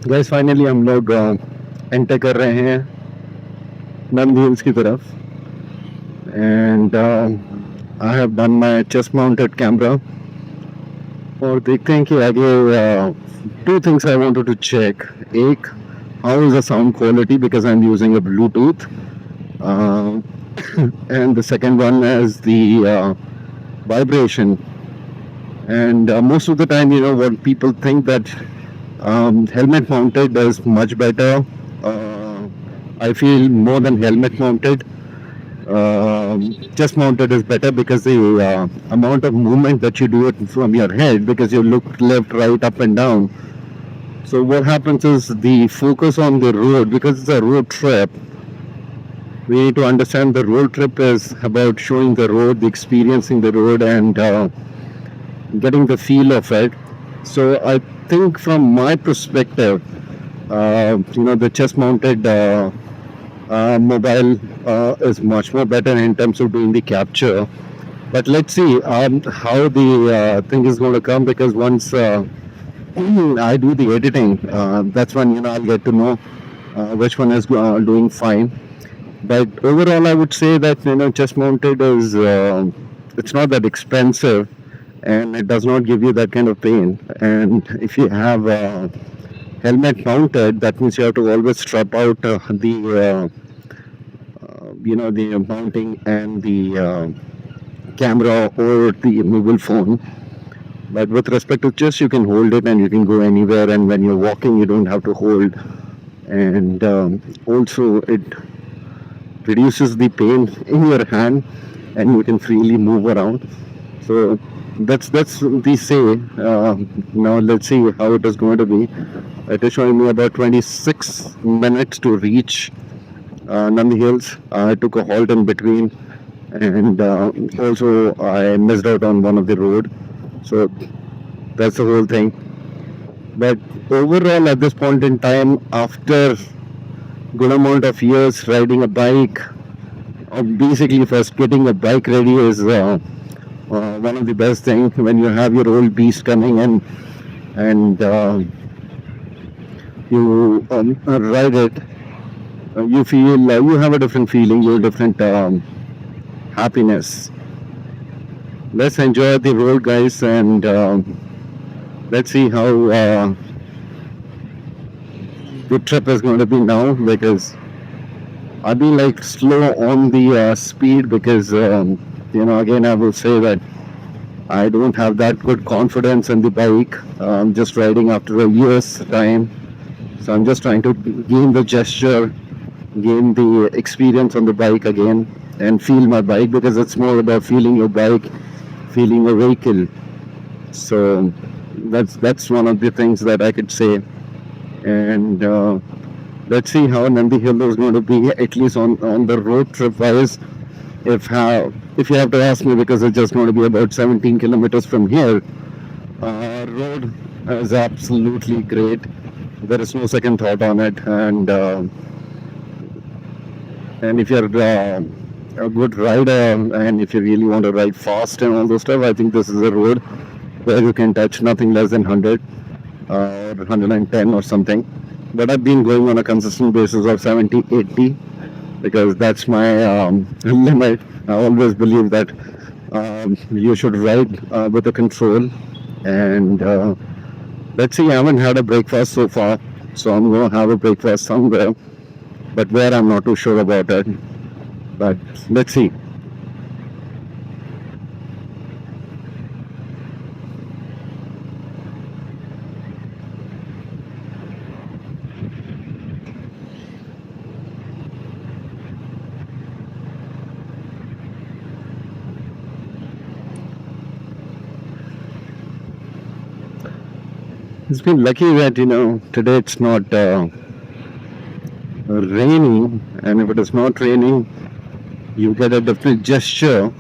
Guys finally हम लोग enter कर रहे हैं नंदी हिल्स की तरफ and I have done my chest mounted camera और देखते हैं कि आगे two things I wanted to check. एक, how is the sound quality because I am using a Bluetooth, and the second one is the vibration. And most of the time, what people think that helmet mounted is much better. uh, I feel more than helmet mounted, chest mounted is better because the amount of movement that you do it from your head, because you look left, right, up and down. So what happens is the focus on the road, because it's a road trip. We need to understand the road trip is about showing the road, the experiencing the road, and getting the feel of it. So I think from my perspective, the chest mounted mobile is much more better in terms of doing the capture. But let's see how the thing is going to come, because once I do the editing, that's when I'll get to know which one is doing fine. But overall, I would say that chest mounted is it's not that expensive, and it does not give you that kind of pain. And if you have helmet mounted, that means you have to always strap out the mounting and the camera or the mobile phone. But with respect to chest, you can hold it and you can go anywhere. And when you're walking, you don't have to hold. And also, it reduces the pain in your hand, and you can freely move around. So that's the say. Now let's see how it is going to be. It is showing me about 26 minutes to reach Nandi Hills. I took a halt in between, and also I missed out on one of the road. So that's the whole thing. But overall, at this point in time, after good amount of years riding a bike, basically first getting a bike ready is one of the best things. When you have your old beast coming in and you ride it, you feel you have a different feeling, you have different happiness. Let's enjoy the road, guys, and let's see how the trip is going to be now, because I'll be like slow on the speed, because again I will say that I don't have that good confidence in the bike. I'm just riding after a year's time, so I'm just trying to gain the gesture, gain the experience on the bike again, and feel my bike, because it's more about feeling your bike, feeling a vehicle. So that's one of the things that I could say. And let's see how Nandi Hill is going to be, at least on the road trip wise. If you have to ask me, because it's just going to be about 17 kilometers from here, road is absolutely great. There is no second thought on it, and if you're a good rider, and if you really want to ride fast and all those stuff, I think this is a road where you can touch nothing less than 100 or 110 or something. But I've been going on a consistent basis of 70, 80, because that's my limit. I always believe that you should ride with a control. And let's see, I haven't had a breakfast so far, so I'm going to have a breakfast somewhere. But where, I'm not too sure about it. But let's see. It's been lucky that today it's not raining, and if it is not raining, you get a different gesture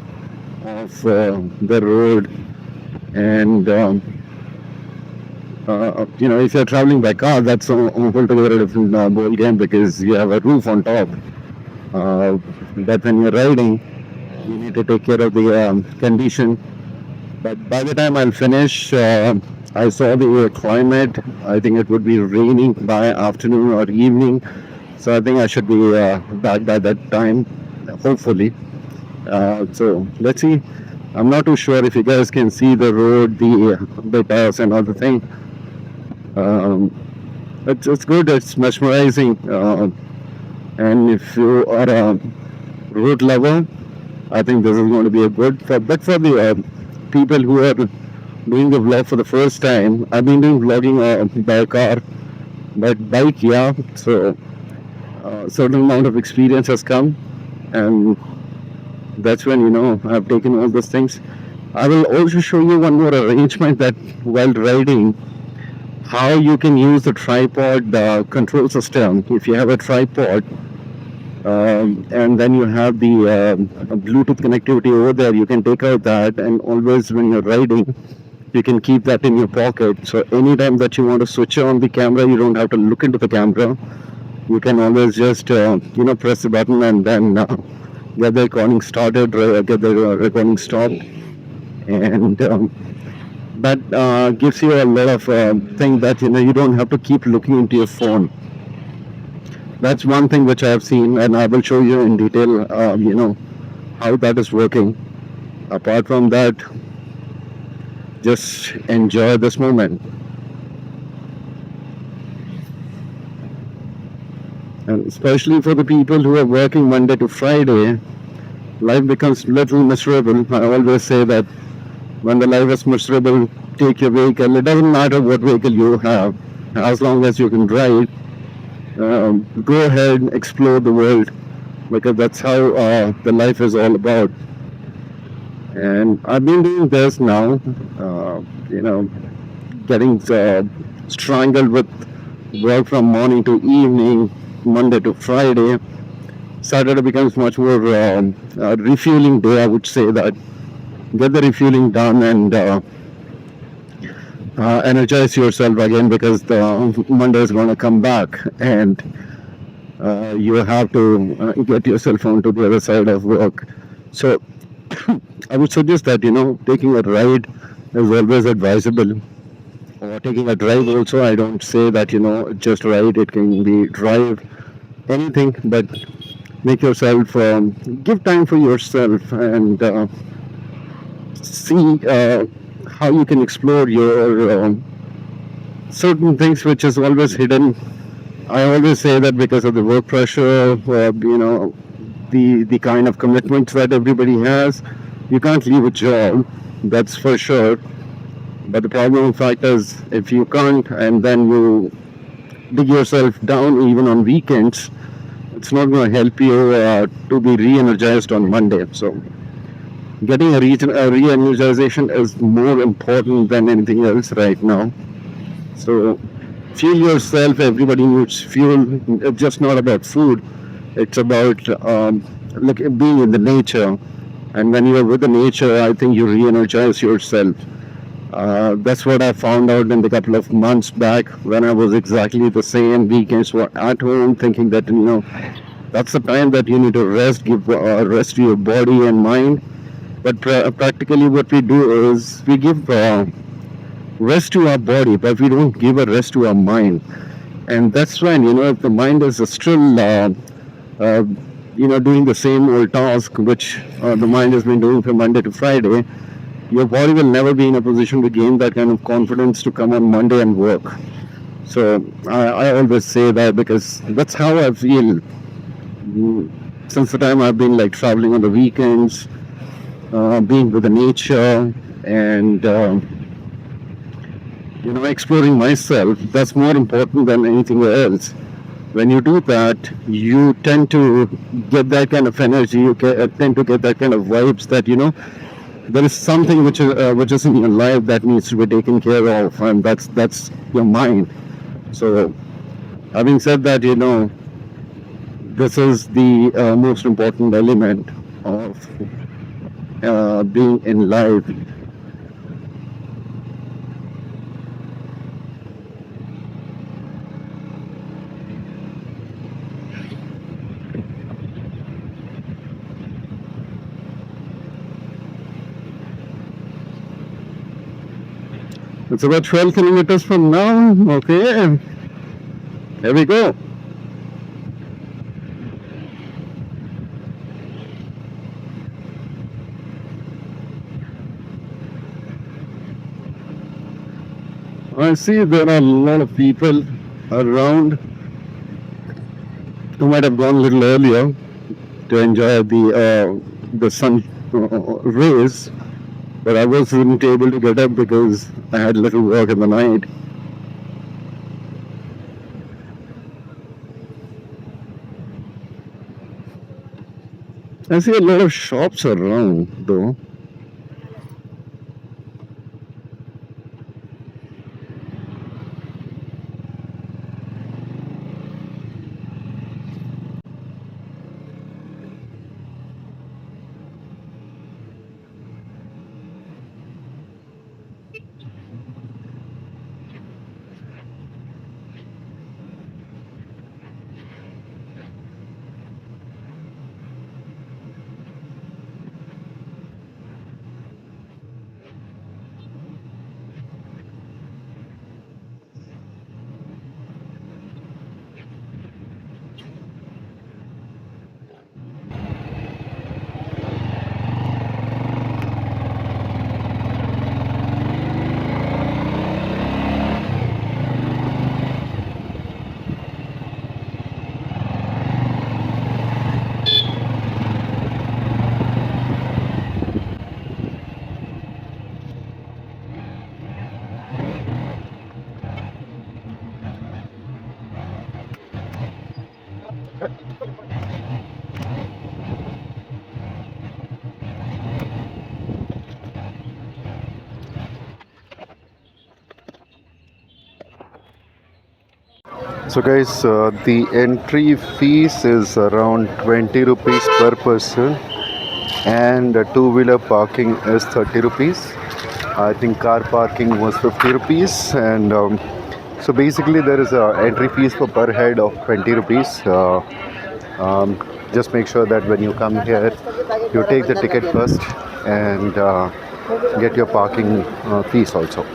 of the road. And if you're traveling by car, that's altogether a different ball game, because you have a roof on top. But when you're riding, you need to take care of the condition. But by the time I'll finish, I saw the climate. I think it would be raining by afternoon or evening. So I think I should be back by that time, hopefully. So let's see. I'm not too sure if you guys can see the road, the tires and all the thing. Um, it's good. It's mesmerizing. And if you are a road lover, I think this is going to be a good. But for the people who are doing the vlog for the first time, I've been doing vlogging by car, but bike, yeah. So certain amount of experience has come, and that's when I've taken all those things. I will also show you one more arrangement that while riding, how you can use the tripod control system. If you have a tripod, and then you have the Bluetooth connectivity over there, you can take out that, and always when you're riding, you can keep that in your pocket. So anytime that you want to switch on the camera, you don't have to look into the camera. You can always just press the button and then get the recording started, get the recording stopped, and that gives you a lot of thing that you don't have to keep looking into your phone. That's one thing which I have seen, and I will show you in detail. How that is working. Apart from that, just enjoy this moment. And especially for the people who are working Monday to Friday, life becomes little miserable. I always say that when the life is miserable, take your vehicle. It doesn't matter what vehicle you have, as long as you can drive. Go ahead and explore the world, because that's how the life is all about. And I've been doing this now, getting strangled with work from morning to evening, Monday to Friday. Saturday becomes much more refueling day, I would say that. Get the refueling done and energize yourself again, because the Monday is going to come back, and you have to get yourself onto the other side of work. So I would suggest that taking a ride is always advisable, or taking a drive also. I don't say that just ride. It can be drive, anything, but make yourself give time for yourself, and see how you can explore your certain things which is always hidden. I always say that because of the work pressure, the kind of commitments that everybody has, you can't leave a job, that's for sure. But the problem, in fact, is if you can't, and then you dig yourself down even on weekends, it's not going to help you to be re-energized on Monday. So getting a re-energization is more important than anything else right now. So fuel yourself. Everybody needs fuel. It's just not about food. It's about like being in the nature. And when you're with the nature, I think you re-energize yourself. That's what I found out in the couple of months back, when I was exactly the same. Weekends were at home, thinking that that's the time that you need to rest, give rest to your body and mind. But practically, what we do is we give rest to our body, but we don't give a rest to our mind. And that's when if the mind is still uh, doing the same old task which the mind has been doing from Monday to Friday, your body will never be in a position to gain that kind of confidence to come on Monday and work. So I always say that, because that's how I feel since the time I've been like traveling on the weekends, being with the nature, and exploring myself. That's more important than anything else. When you do that, you tend to get that kind of energy. You tend to get that kind of vibes that there is something which is in your life that needs to be taken care of, and that's your mind. So, having said that, this is the most important element of being in life. It's about 12 kilometers from now. Okay, here we go. I see there are a lot of people around who might have gone a little earlier to enjoy the sun rays, but I wasn't able to get up because I had little work in the night. I see a lot of shops around though. So guys, the entry fees is around 20 rupees per person, and two-wheeler parking is 30 rupees. I think car parking was 50 rupees, and so basically there is a entry fees for per head of 20 rupees. Just make sure that when you come here, you take the ticket first and get your parking fees also.